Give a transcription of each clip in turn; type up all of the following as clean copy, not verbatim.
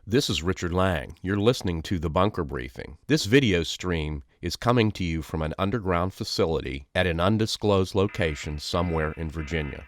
This is Richard Lang. You're listening to The Bunker Briefing. This video stream is coming to you from an underground facility at an undisclosed location somewhere in Virginia.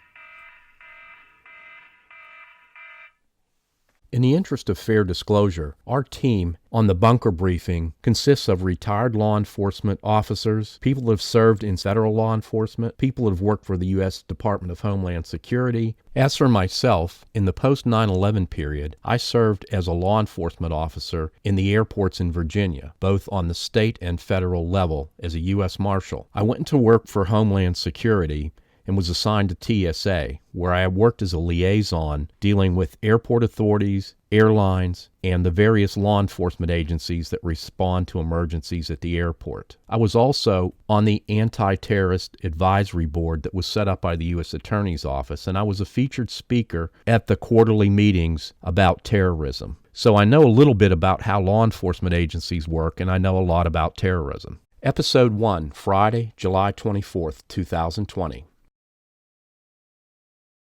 In the interest of fair disclosure, our team on The Bunker Briefing consists of retired law enforcement officers, people who have served in federal law enforcement, people who have worked for the U.S. Department of Homeland Security. As for myself, in the post-9/11 period, I served as a law enforcement officer in the airports in Virginia, both on the state and federal level as a U.S. Marshal. I went to work for Homeland Security and was assigned to TSA, where I worked as a liaison dealing with airport authorities, airlines, and the various law enforcement agencies that respond to emergencies at the airport. I was also on the Anti-Terrorist Advisory Board that was set up by the U.S. Attorney's Office, and I was a featured speaker at the quarterly meetings about terrorism. So I know a little bit about how law enforcement agencies work, and I know a lot about terrorism. Episode 1, Friday, July 24th, 2020.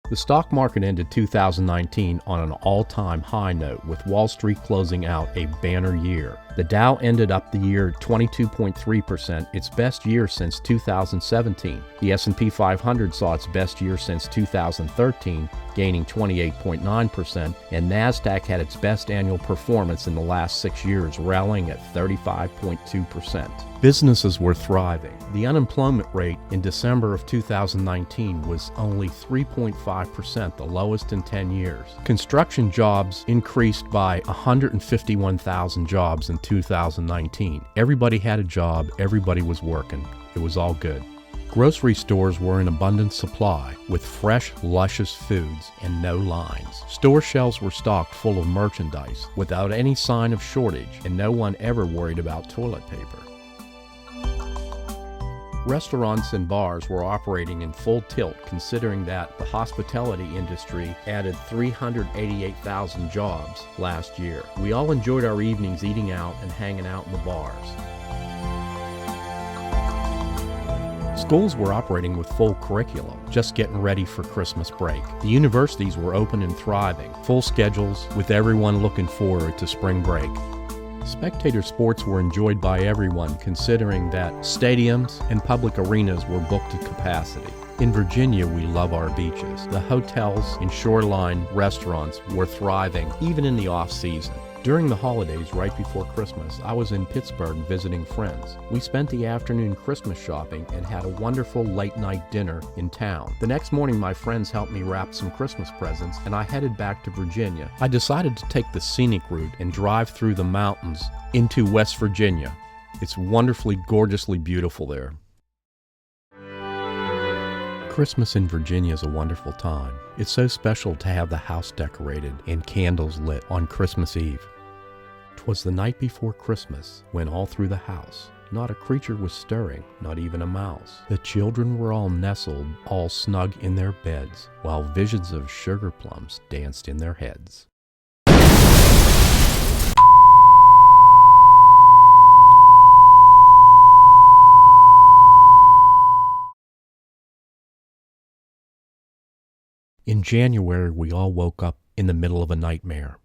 The stock market ended 2019 on an all-time high note, with Wall Street closing out a banner year. The Dow ended up the year 22.3%, its best year since 2017. The S&P 500 saw its best year since 2013, gaining 28.9%, and NASDAQ had its best annual performance in the last 6 years, rallying at 35.2%. Businesses were thriving. The unemployment rate in December of 2019 was only 3.5%, the lowest in 10 years. Construction jobs increased by 151,000 jobs in 2019. Everybody had a job, everybody was working. It was all good. Grocery stores were in abundant supply, with fresh, luscious foods and no lines. Store shelves were stocked full of merchandise, without any sign of shortage, and no one ever worried about toilet paper. Restaurants and bars were operating in full tilt, considering that the hospitality industry added 388,000 jobs last year. We all enjoyed our evenings eating out and hanging out in the bars. Schools were operating with full curriculum, just getting ready for Christmas break. The universities were open and thriving, full schedules, with everyone looking forward to spring break. Spectator sports were enjoyed by everyone, considering that stadiums and public arenas were booked to capacity. In Virginia, we love our beaches. The hotels and shoreline restaurants were thriving, even in the off-season. During the holidays, right before Christmas, I was in Pittsburgh visiting friends. We spent the afternoon Christmas shopping and had a wonderful late-night dinner in town. The next morning, my friends helped me wrap some Christmas presents, and I headed back to Virginia. I decided to take the scenic route and drive through the mountains into West Virginia. It's wonderfully, gorgeously beautiful there. Christmas in Virginia is a wonderful time. It's so special to have the house decorated and candles lit on Christmas Eve. 'Twas the night before Christmas, when all through the house not a creature was stirring, not even a mouse. The children were all nestled, all snug in their beds, while visions of sugar plums danced in their heads. In January, we all woke up in the middle of a nightmare.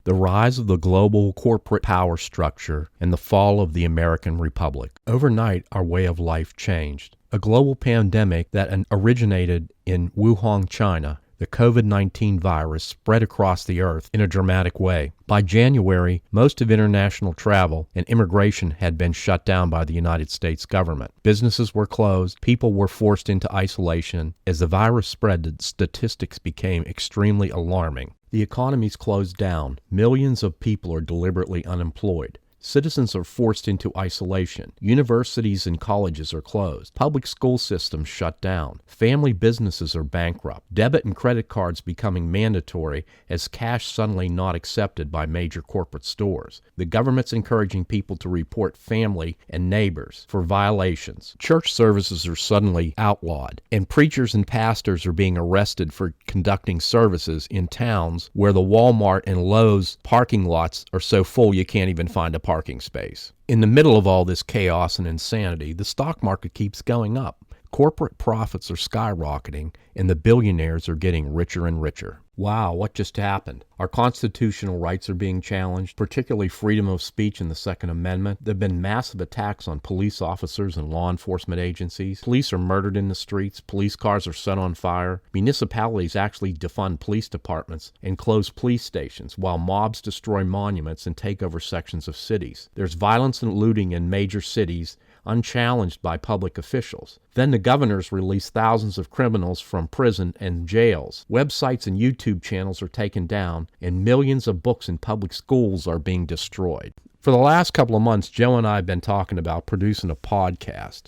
The rise of the global corporate power structure and the fall of the American Republic. Overnight, our way of life changed. A global pandemic that originated in Wuhan, China, the COVID-19 virus spread across the earth in a dramatic way. By January, most of international travel and immigration had been shut down by the United States government. Businesses were closed, people were forced into isolation. As the virus spread, the statistics became extremely alarming. The economies closed down. Millions of people are deliberately unemployed. Citizens are forced into isolation. Universities and colleges are closed. Public school systems shut down. Family businesses are bankrupt. Debit and credit cards becoming mandatory as cash suddenly not accepted by major corporate stores. The government's encouraging people to report family and neighbors for violations. Church services are suddenly outlawed, and preachers and pastors are being arrested for conducting services in towns where the Walmart and Lowe's parking lots are so full you can't even find a parking space. In the middle of all this chaos and insanity, the stock market keeps going up. Corporate profits are skyrocketing, and the billionaires are getting richer and richer. Wow, what just happened? Our constitutional rights are being challenged, particularly freedom of speech and the Second Amendment. There have been massive attacks on police officers and law enforcement agencies. Police are murdered in the streets. Police cars are set on fire. Municipalities actually defund police departments and close police stations, while mobs destroy monuments and take over sections of cities. There's violence and looting in major cities, unchallenged by public officials. Then the governors release thousands of criminals from prison and jails. Websites and YouTube channels are taken down, and millions of books in public schools are being destroyed. For the last couple of months, Joe and I have been talking about producing a podcast.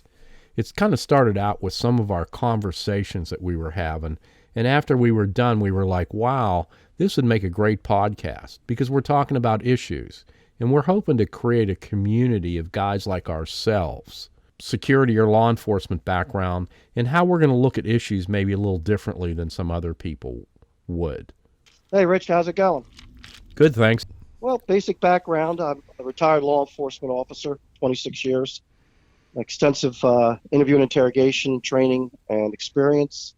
It's kind of started out with some of our conversations that we were having, and after we were done, we were like, wow, this would make a great podcast, because we're talking about issues. And we're hoping to create a community of guys like ourselves, security or law enforcement background, and how we're going to look at issues maybe a little differently than some other people would. Hey, Rich, how's it going? Good, thanks. Well, basic background, I'm a retired law enforcement officer, 26 years, extensive interview and interrogation training and experience.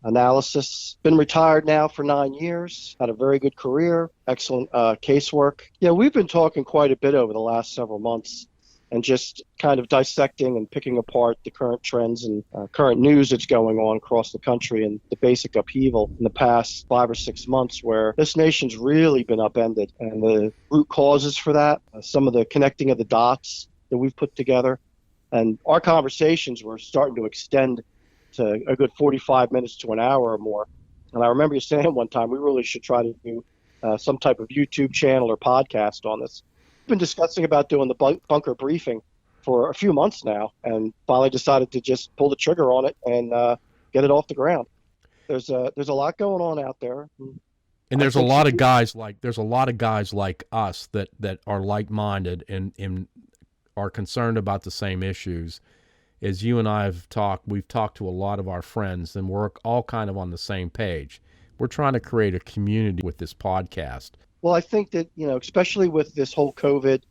Analysis. Been retired now for 9 years. Had a very good career. Excellent casework. Yeah, we've been talking quite a bit over the last several months and just kind of dissecting and picking apart the current trends and current news that's going on across the country and the basic upheaval in the past 5 or 6 months where this nation's really been upended, and the root causes for that, some of the connecting of the dots that we've put together. And our conversations were starting to extend to a good 45 minutes to an hour or more. And I remember you saying one time we really should try to do some type of YouTube channel or podcast on this. We've been discussing about doing the bunker briefing for a few months now, and finally decided to just pull the trigger on it and get it off the ground. There's a lot going on out there. And there's a lot of guys like us that are like-minded and are concerned about the same issues. As you and I have talked, we've talked to a lot of our friends, and we're all kind of on the same page. We're trying to create a community with this podcast. Well, I think that, especially with this whole COVID-19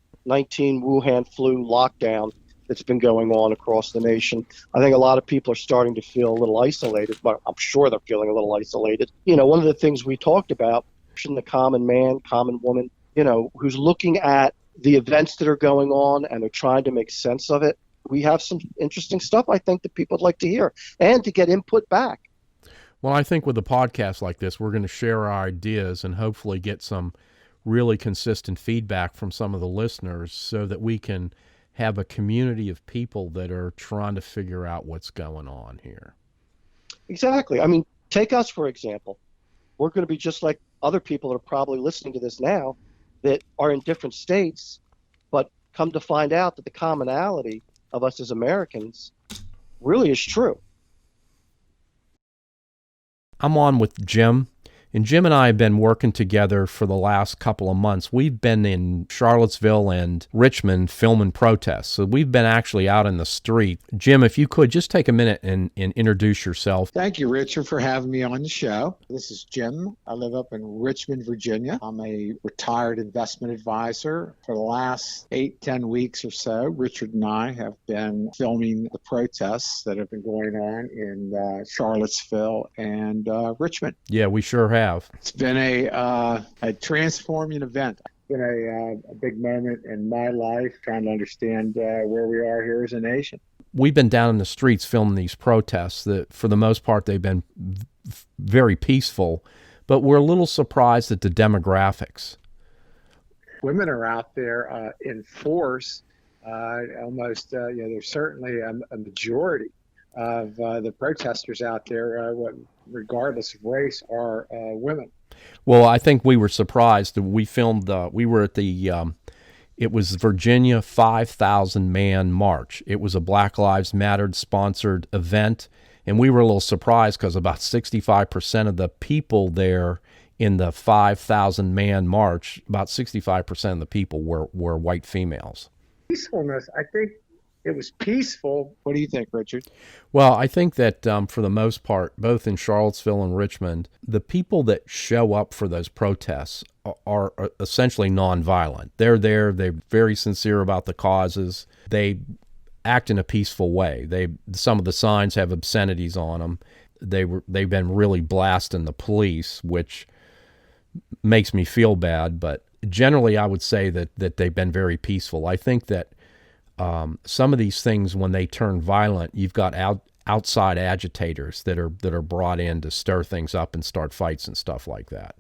Wuhan flu lockdown that's been going on across the nation, I think a lot of people are starting to feel a little isolated, but I'm sure they're feeling a little isolated. One of the things we talked about, the common man, common woman, who's looking at the events that are going on and they're trying to make sense of it. We have some interesting stuff, I think, that people would like to hear and to get input back. Well, I think with a podcast like this, we're going to share our ideas and hopefully get some really consistent feedback from some of the listeners so that we can have a community of people that are trying to figure out what's going on here. Exactly. I mean, take us, for example. We're going to be just like other people that are probably listening to this now that are in different states, but come to find out that the commonality of us as Americans really is true. I'm on with Jim, and Jim and I have been working together for the last couple of months. We've been in Charlottesville and Richmond filming protests, so we've been actually out in the street. Jim, if you could just take a minute and introduce yourself. Thank you, Richard, for having me on the show. This is Jim. I live up in Richmond, Virginia. I'm a retired investment advisor. For the last 8-10 weeks or so, Richard and I have been filming the protests that have been going on in Charlottesville and Richmond. Yeah, we sure have. It's been a transforming event. It's been a big moment in my life trying to understand where we are here as a nation. We've been down in the streets filming these protests that, for the most part, they've been very peaceful, but we're a little surprised at the demographics. Women are out there in force, almost, there's certainly a majority of the protesters out there, regardless of race, are women. Well, I think we were surprised. We filmed, we were at the, it was Virginia 5,000 man march. It was a Black Lives Matter sponsored event, and we were a little surprised because about 65% of the people there in the 5,000 man march, about 65% of the people were white females. Peacefulness, I think. It was peaceful. What do you think, Richard? Well, I think that for the most part, both in Charlottesville and Richmond, the people that show up for those protests are essentially nonviolent. They're there. They're very sincere about the causes. They act in a peaceful way. Some of the signs have obscenities on them. They've been really blasting the police, which makes me feel bad, but generally I would say that they've been very peaceful. I think that some of these things, when they turn violent, you've got outside agitators that are brought in to stir things up and start fights and stuff like that.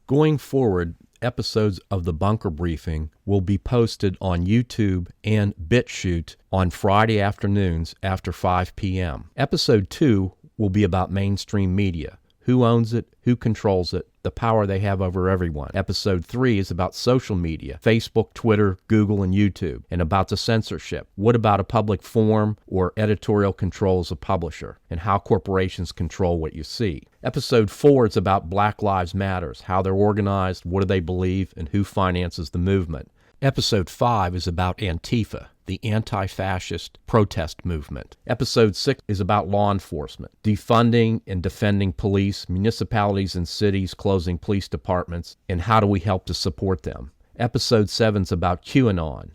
Going forward, episodes of the Bunker Briefing will be posted on YouTube and BitChute on Friday afternoons after 5 p.m. Episode 2 will be about mainstream media. Who owns it? Who controls it? The power they have over everyone. Episode 3 is about social media, Facebook, Twitter, Google, and YouTube, and about the censorship. What about a public forum or editorial control as a publisher, and how corporations control what you see? Episode 4 is about Black Lives Matters, how they're organized, what do they believe, and who finances the movement. Episode 5 is about Antifa, the anti-fascist protest movement. Episode 6 is about law enforcement, defunding and defending police, municipalities and cities closing police departments, and how do we help to support them. Episode 7 is about QAnon,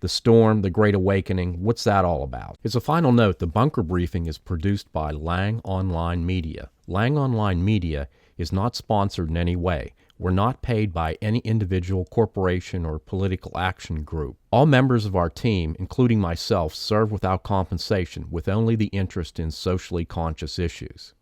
the storm, the Great Awakening. What's that all about? As a final note, the Bunker Briefing is produced by Lang Online Media. Lang Online Media is not sponsored in any way. We're not paid by any individual, corporation, or political action group. All members of our team, including myself, serve without compensation, with only the interest in socially conscious issues.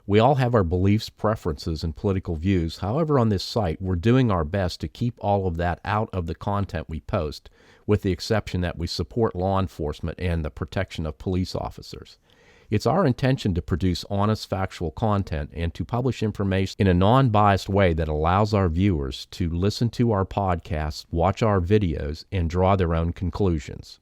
We all have our beliefs, preferences, and political views. However, on this site, we're doing our best to keep all of that out of the content we post, with the exception that we support law enforcement and the protection of police officers. It's our intention to produce honest, factual content and to publish information in a non-biased way that allows our viewers to listen to our podcasts, watch our videos, and draw their own conclusions.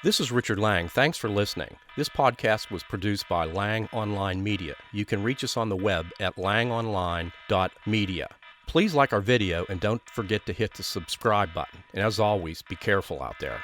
This is Richard Lang. Thanks for listening. This podcast was produced by Lang Online Media. You can reach us on the web at langonline.media. Please like our video and don't forget to hit the subscribe button. And as always, be careful out there.